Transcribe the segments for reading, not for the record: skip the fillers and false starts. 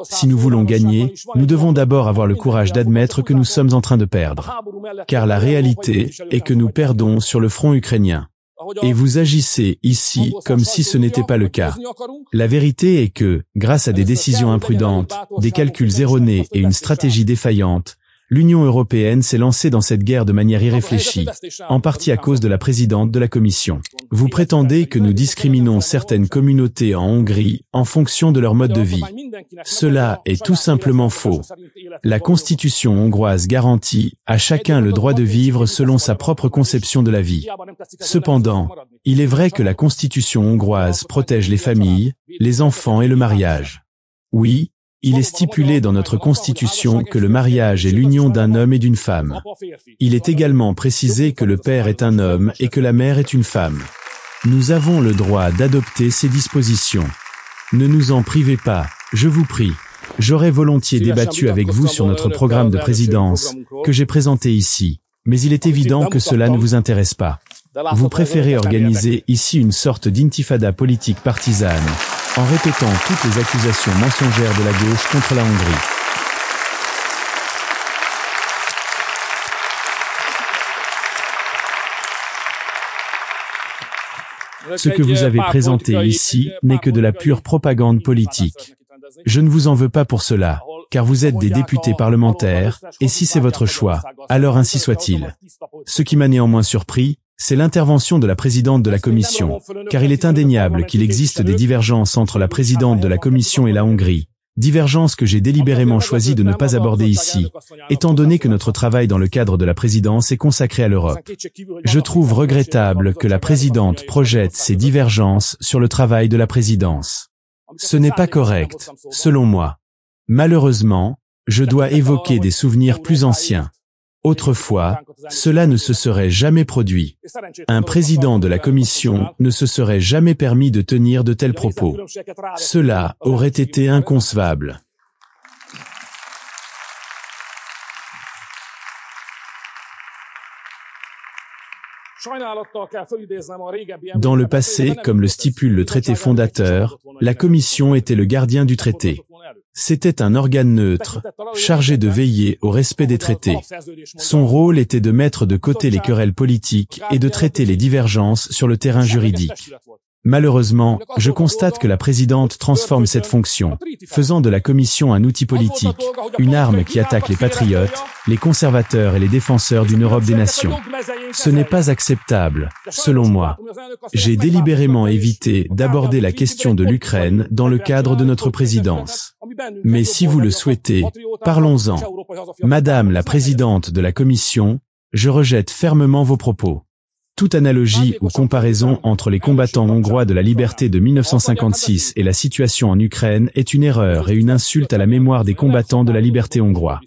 Si nous voulons gagner, nous devons d'abord avoir le courage d'admettre que nous sommes en train de perdre. Car la réalité est que nous perdons sur le front ukrainien. Et vous agissez ici comme si ce n'était pas le cas. La vérité est que, grâce à des décisions imprudentes, des calculs erronés et une stratégie défaillante, l'Union européenne s'est lancée dans cette guerre de manière irréfléchie, en partie à cause de la présidente de la Commission. Vous prétendez que nous discriminons certaines communautés en Hongrie en fonction de leur mode de vie. Cela est tout simplement faux. La Constitution hongroise garantit à chacun le droit de vivre selon sa propre conception de la vie. Cependant, il est vrai que la Constitution hongroise protège les familles, les enfants et le mariage. Oui, il est stipulé dans notre Constitution que le mariage est l'union d'un homme et d'une femme. Il est également précisé que le père est un homme et que la mère est une femme. Nous avons le droit d'adopter ces dispositions. Ne nous en privez pas, je vous prie. J'aurais volontiers débattu avec vous sur notre programme de présidence, que j'ai présenté ici, mais il est évident que cela ne vous intéresse pas. Vous préférez organiser ici une sorte d'intifada politique partisane, en répétant toutes les accusations mensongères de la gauche contre la Hongrie. Ce que vous avez présenté ici n'est que de la pure propagande politique. Je ne vous en veux pas pour cela, car vous êtes des députés parlementaires, et si c'est votre choix, alors ainsi soit-il. Ce qui m'a néanmoins surpris, c'est l'intervention de la présidente de la Commission, car il est indéniable qu'il existe des divergences entre la présidente de la Commission et la Hongrie, divergences que j'ai délibérément choisi de ne pas aborder ici, étant donné que notre travail dans le cadre de la présidence est consacré à l'Europe. Je trouve regrettable que la présidente projette ces divergences sur le travail de la présidence. Ce n'est pas correct, selon moi. Malheureusement, je dois évoquer des souvenirs plus anciens. Autrefois, cela ne se serait jamais produit. Un président de la Commission ne se serait jamais permis de tenir de tels propos. Cela aurait été inconcevable. Dans le passé, comme le stipule le traité fondateur, la Commission était le gardien du traité. C'était un organe neutre, chargé de veiller au respect des traités. Son rôle était de mettre de côté les querelles politiques et de traiter les divergences sur le terrain juridique. Malheureusement, je constate que la présidente transforme cette fonction, faisant de la Commission un outil politique, une arme qui attaque les patriotes, les conservateurs et les défenseurs d'une Europe des nations. Ce n'est pas acceptable, selon moi. J'ai délibérément évité d'aborder la question de l'Ukraine dans le cadre de notre présidence. Mais si vous le souhaitez, parlons-en. Madame la présidente de la Commission, je rejette fermement vos propos. Toute analogie ou comparaison entre les combattants hongrois de la liberté de 1956 et la situation en Ukraine est une erreur et une insulte à la mémoire des combattants de la liberté hongrois.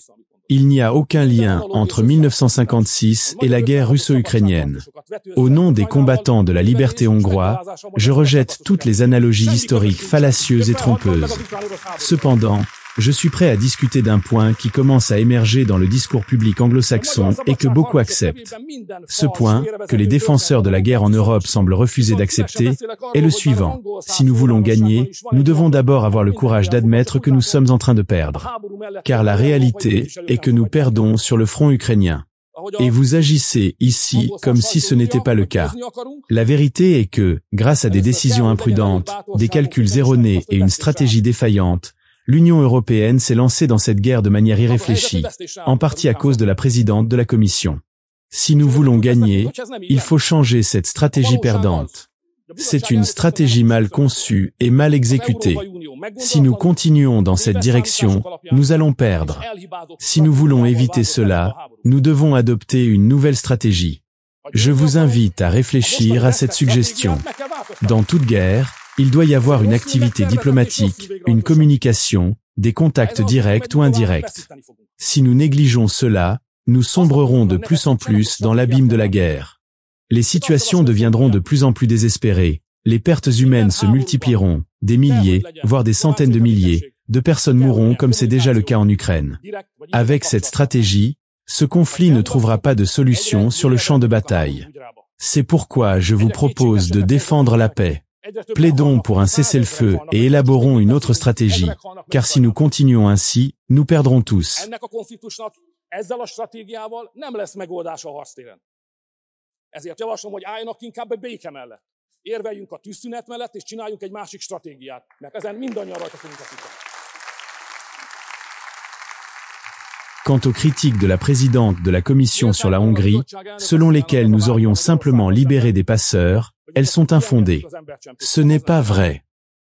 Il n'y a aucun lien entre 1956 et la guerre russo-ukrainienne. Au nom des combattants de la liberté hongrois, je rejette toutes les analogies historiques fallacieuses et trompeuses. Cependant, je suis prêt à discuter d'un point qui commence à émerger dans le discours public anglo-saxon et que beaucoup acceptent. Ce point, que les défenseurs de la guerre en Europe semblent refuser d'accepter, est le suivant. Si nous voulons gagner, nous devons d'abord avoir le courage d'admettre que nous sommes en train de perdre. Car la réalité est que nous perdons sur le front ukrainien. Et vous agissez ici comme si ce n'était pas le cas. La vérité est que, grâce à des décisions imprudentes, des calculs erronés et une stratégie défaillante, l'Union européenne s'est lancée dans cette guerre de manière irréfléchie, en partie à cause de la présidente de la Commission. Si nous voulons gagner, il faut changer cette stratégie perdante. C'est une stratégie mal conçue et mal exécutée. Si nous continuons dans cette direction, nous allons perdre. Si nous voulons éviter cela, nous devons adopter une nouvelle stratégie. Je vous invite à réfléchir à cette suggestion. Dans toute guerre, il doit y avoir une activité diplomatique, une communication, des contacts directs ou indirects. Si nous négligeons cela, nous sombrerons de plus en plus dans l'abîme de la guerre. Les situations deviendront de plus en plus désespérées, les pertes humaines se multiplieront, des milliers, voire des centaines de milliers, de personnes mourront comme c'est déjà le cas en Ukraine. Avec cette stratégie, ce conflit ne trouvera pas de solution sur le champ de bataille. C'est pourquoi je vous propose de défendre la paix. Plaidons pour un cessez-le-feu et élaborons une autre stratégie, car si nous continuons ainsi, nous perdrons tous. Ezzel a stratégiával nem lesz megoldás a harctéren. Ezért javaslom, hogy álljanak inkább egy béke mellett. Érveljünk a tűzszünet mellett, és csináljunk egy másik stratégiát, mert ezen mindannyian rajta fogunk veszíteni. Quant aux critiques de la présidente de la Commission sur la Hongrie, selon lesquelles nous aurions simplement libéré des passeurs, elles sont infondées. Ce n'est pas vrai.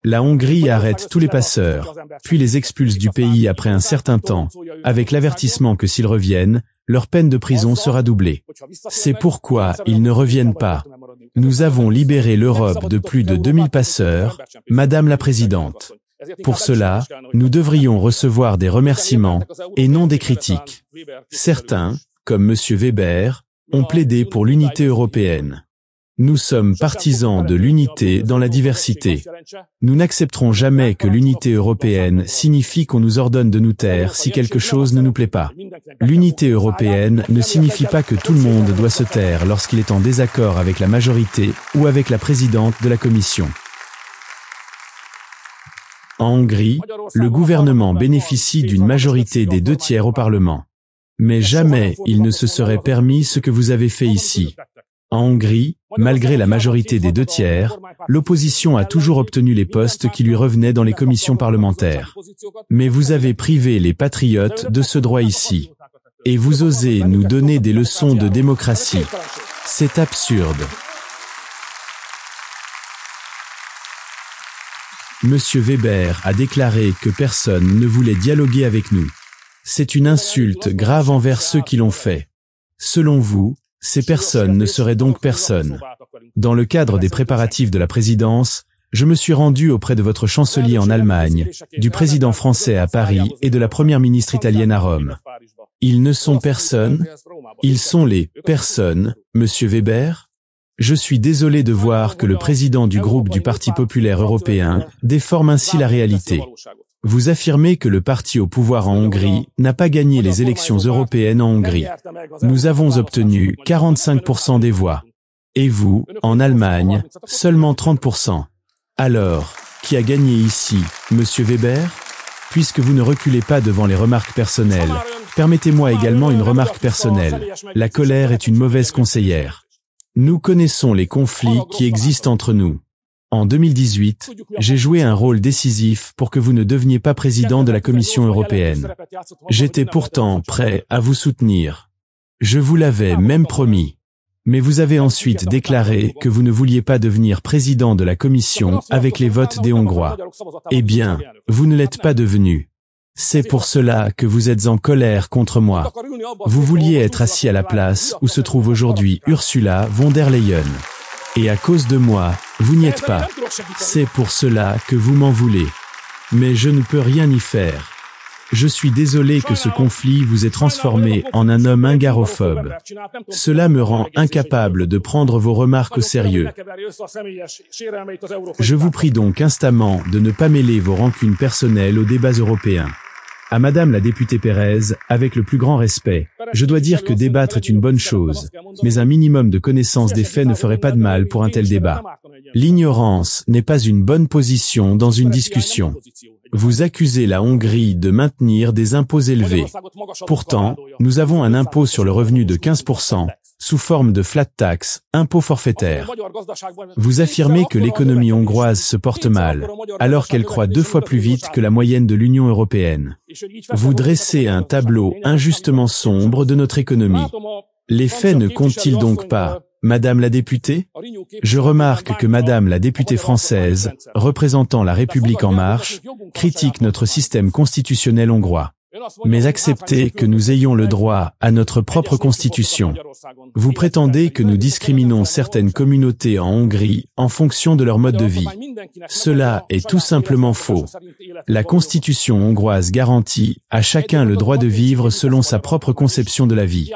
La Hongrie arrête tous les passeurs, puis les expulse du pays après un certain temps, avec l'avertissement que s'ils reviennent, leur peine de prison sera doublée. C'est pourquoi ils ne reviennent pas. Nous avons libéré l'Europe de plus de 2000 passeurs, Madame la Présidente. Pour cela, nous devrions recevoir des remerciements et non des critiques. Certains, comme M. Weber, ont plaidé pour l'unité européenne. Nous sommes partisans de l'unité dans la diversité. Nous n'accepterons jamais que l'unité européenne signifie qu'on nous ordonne de nous taire si quelque chose ne nous plaît pas. L'unité européenne ne signifie pas que tout le monde doit se taire lorsqu'il est en désaccord avec la majorité ou avec la présidente de la Commission. En Hongrie, le gouvernement bénéficie d'une majorité des 2/3 au Parlement. Mais jamais il ne se serait permis ce que vous avez fait ici. En Hongrie, malgré la majorité des 2/3, l'opposition a toujours obtenu les postes qui lui revenaient dans les commissions parlementaires. Mais vous avez privé les patriotes de ce droit ici. Et vous osez nous donner des leçons de démocratie. C'est absurde. Monsieur Weber a déclaré que personne ne voulait dialoguer avec nous. C'est une insulte grave envers ceux qui l'ont fait. Selon vous, ces personnes ne seraient donc personne. Dans le cadre des préparatifs de la présidence, je me suis rendu auprès de votre chancelier en Allemagne, du président français à Paris et de la première ministre italienne à Rome. Ils ne sont personne, ils sont les personnes, Monsieur Weber. Je suis désolé de voir que le président du groupe du Parti populaire européen déforme ainsi la réalité. Vous affirmez que le parti au pouvoir en Hongrie n'a pas gagné les élections européennes en Hongrie. Nous avons obtenu 45% des voix. Et vous, en Allemagne, seulement 30%. Alors, qui a gagné ici, Monsieur Weber? Puisque vous ne reculez pas devant les remarques personnelles, permettez-moi également une remarque personnelle. La colère est une mauvaise conseillère. Nous connaissons les conflits qui existent entre nous. En 2018, j'ai joué un rôle décisif pour que vous ne deveniez pas président de la Commission européenne. J'étais pourtant prêt à vous soutenir. Je vous l'avais même promis. Mais vous avez ensuite déclaré que vous ne vouliez pas devenir président de la Commission avec les votes des Hongrois. Eh bien, vous ne l'êtes pas devenu. C'est pour cela que vous êtes en colère contre moi. Vous vouliez être assis à la place où se trouve aujourd'hui Ursula von der Leyen. Et à cause de moi, vous n'y êtes pas. C'est pour cela que vous m'en voulez. Mais je ne peux rien y faire. Je suis désolé que ce conflit vous ait transformé en un homme hungarophobe. Cela me rend incapable de prendre vos remarques au sérieux. Je vous prie donc instamment de ne pas mêler vos rancunes personnelles aux débats européens. À Madame la députée Pérez, avec le plus grand respect, je dois dire que débattre est une bonne chose, mais un minimum de connaissance des faits ne ferait pas de mal pour un tel débat. L'ignorance n'est pas une bonne position dans une discussion. Vous accusez la Hongrie de maintenir des impôts élevés. Pourtant, nous avons un impôt sur le revenu de 15%, sous forme de flat tax, impôt forfaitaire. Vous affirmez que l'économie hongroise se porte mal, alors qu'elle croît 2 fois plus vite que la moyenne de l'Union européenne. Vous dressez un tableau injustement sombre de notre économie. Les faits ne comptent-ils donc pas, Madame la députée? Je remarque que Madame la députée française, représentant la République en marche, critique notre système constitutionnel hongrois. Mais acceptez que nous ayons le droit à notre propre constitution. Vous prétendez que nous discriminons certaines communautés en Hongrie en fonction de leur mode de vie. Cela est tout simplement faux. La constitution hongroise garantit à chacun le droit de vivre selon sa propre conception de la vie.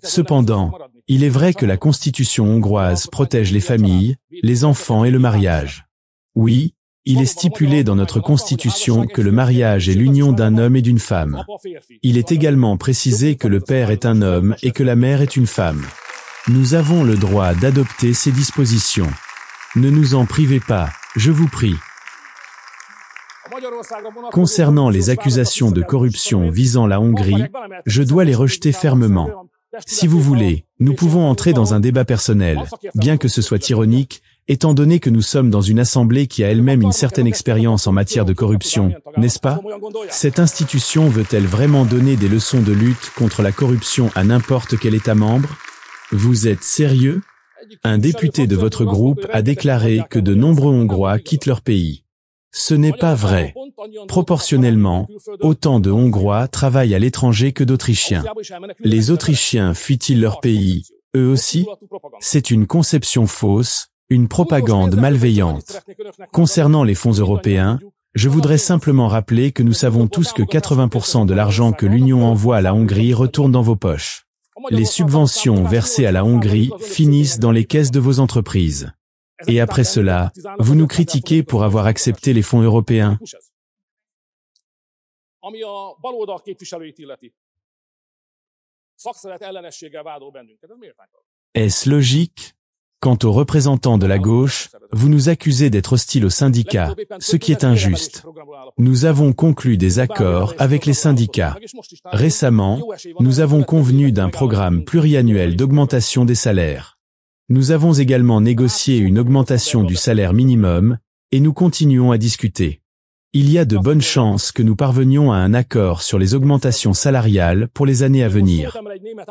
Cependant, il est vrai que la constitution hongroise protège les familles, les enfants et le mariage. Oui, il est stipulé dans notre Constitution que le mariage est l'union d'un homme et d'une femme. Il est également précisé que le père est un homme et que la mère est une femme. Nous avons le droit d'adopter ces dispositions. Ne nous en privez pas, je vous prie. Concernant les accusations de corruption visant la Hongrie, je dois les rejeter fermement. Si vous voulez, nous pouvons entrer dans un débat personnel, bien que ce soit ironique, étant donné que nous sommes dans une assemblée qui a elle-même une certaine expérience en matière de corruption, n'est-ce pas? Cette institution veut-elle vraiment donner des leçons de lutte contre la corruption à n'importe quel État membre? Vous êtes sérieux? Un député de votre groupe a déclaré que de nombreux Hongrois quittent leur pays. Ce n'est pas vrai. Proportionnellement, autant de Hongrois travaillent à l'étranger que d'Autrichiens. Les Autrichiens fuient-ils leur pays, eux aussi? C'est une conception fausse, une propagande malveillante. Concernant les fonds européens, je voudrais simplement rappeler que nous savons tous que 80% de l'argent que l'Union envoie à la Hongrie retourne dans vos poches. Les subventions versées à la Hongrie finissent dans les caisses de vos entreprises. Et après cela, vous nous critiquez pour avoir accepté les fonds européens. Est-ce logique? Quant aux représentants de la gauche, vous nous accusez d'être hostiles aux syndicats, ce qui est injuste. Nous avons conclu des accords avec les syndicats. Récemment, nous avons convenu d'un programme pluriannuel d'augmentation des salaires. Nous avons également négocié une augmentation du salaire minimum, et nous continuons à discuter. Il y a de bonnes chances que nous parvenions à un accord sur les augmentations salariales pour les années à venir.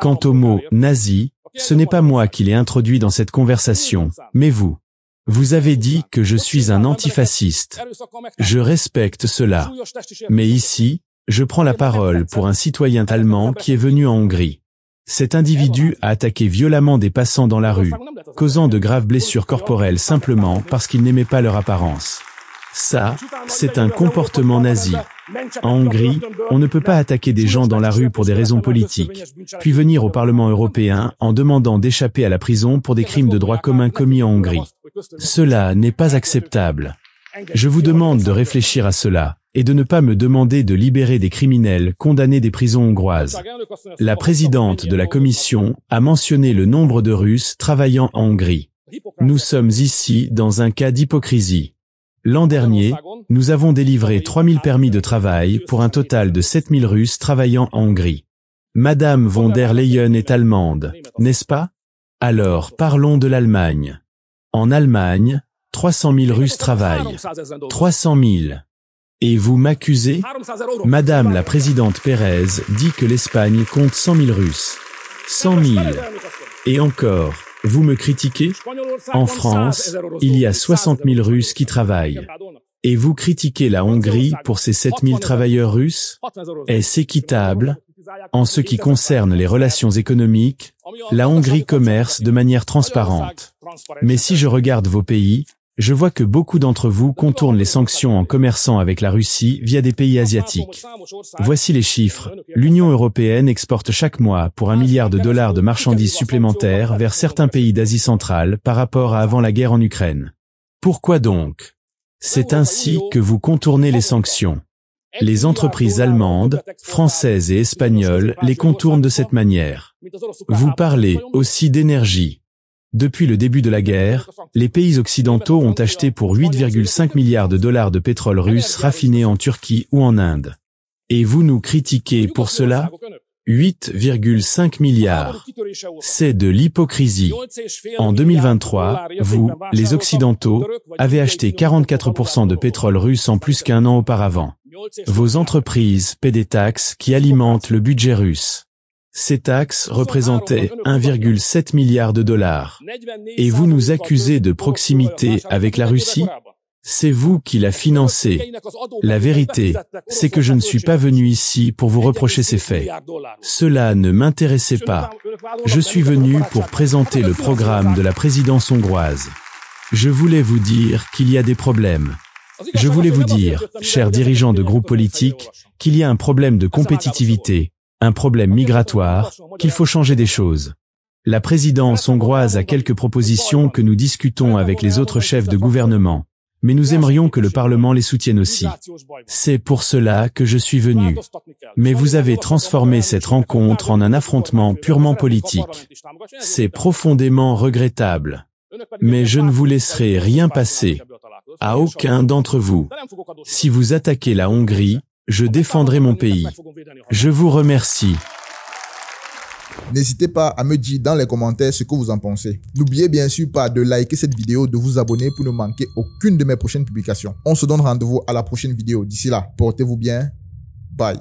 Quant au mot « nazi », ce n'est pas moi qui l'ai introduit dans cette conversation, mais vous. Vous avez dit que je suis un antifasciste. Je respecte cela. Mais ici, je prends la parole pour un citoyen allemand qui est venu en Hongrie. Cet individu a attaqué violemment des passants dans la rue, causant de graves blessures corporelles simplement parce qu'il n'aimait pas leur apparence. Ça, c'est un comportement nazi. En Hongrie, on ne peut pas attaquer des gens dans la rue pour des raisons politiques, puis venir au Parlement européen en demandant d'échapper à la prison pour des crimes de droit commun commis en Hongrie. Cela n'est pas acceptable. Je vous demande de réfléchir à cela, et de ne pas me demander de libérer des criminels condamnés des prisons hongroises. La présidente de la Commission a mentionné le nombre de Russes travaillant en Hongrie. Nous sommes ici dans un cas d'hypocrisie. L'an dernier, nous avons délivré 3000 permis de travail pour un total de 7000 Russes travaillant en Hongrie. Madame von der Leyen est allemande, n'est-ce pas? Alors parlons de l'Allemagne. En Allemagne, 300 000 Russes travaillent. 300 000. Et vous m'accusez? Madame la présidente Pérez dit que l'Espagne compte 100 000 Russes. 100 000. Et encore, vous me critiquez? En France, il y a 60 000 Russes qui travaillent. Et vous critiquez la Hongrie pour ses 7 000 travailleurs russes? Est-ce équitable? En ce qui concerne les relations économiques, la Hongrie commerce de manière transparente. Mais si je regarde vos pays, je vois que beaucoup d'entre vous contournent les sanctions en commerçant avec la Russie via des pays asiatiques. Voici les chiffres. L'Union européenne exporte chaque mois pour $1 milliard de marchandises supplémentaires vers certains pays d'Asie centrale par rapport à avant la guerre en Ukraine. Pourquoi donc? C'est ainsi que vous contournez les sanctions. Les entreprises allemandes, françaises et espagnoles les contournent de cette manière. Vous parlez aussi d'énergie. Depuis le début de la guerre, les pays occidentaux ont acheté pour $8,5 milliards de pétrole russe raffiné en Turquie ou en Inde. Et vous nous critiquez pour cela? 8,5 milliards. C'est de l'hypocrisie. En 2023, vous, les Occidentaux, avez acheté 44% de pétrole russe en plus qu'un an auparavant. Vos entreprises paient des taxes qui alimentent le budget russe. Ces taxes représentaient 1,7 milliard de dollars. Et vous nous accusez de proximité avec la Russie? C'est vous qui la financez. La vérité, c'est que je ne suis pas venu ici pour vous reprocher ces faits. Cela ne m'intéressait pas. Je suis venu pour présenter le programme de la présidence hongroise. Je voulais vous dire qu'il y a des problèmes. Je voulais vous dire, chers dirigeants de groupes politiques, qu'il y a un problème de compétitivité, un problème migratoire, qu'il faut changer des choses. La présidence hongroise a quelques propositions que nous discutons avec les autres chefs de gouvernement, mais nous aimerions que le Parlement les soutienne aussi. C'est pour cela que je suis venu. Mais vous avez transformé cette rencontre en un affrontement purement politique. C'est profondément regrettable. Mais je ne vous laisserai rien passer, à aucun d'entre vous. Si vous attaquez la Hongrie, je défendrai mon pays. Je vous remercie. N'hésitez pas à me dire dans les commentaires ce que vous en pensez. N'oubliez bien sûr pas de liker cette vidéo, de vous abonner pour ne manquer aucune de mes prochaines publications. On se donne rendez-vous à la prochaine vidéo. D'ici là, portez-vous bien. Bye.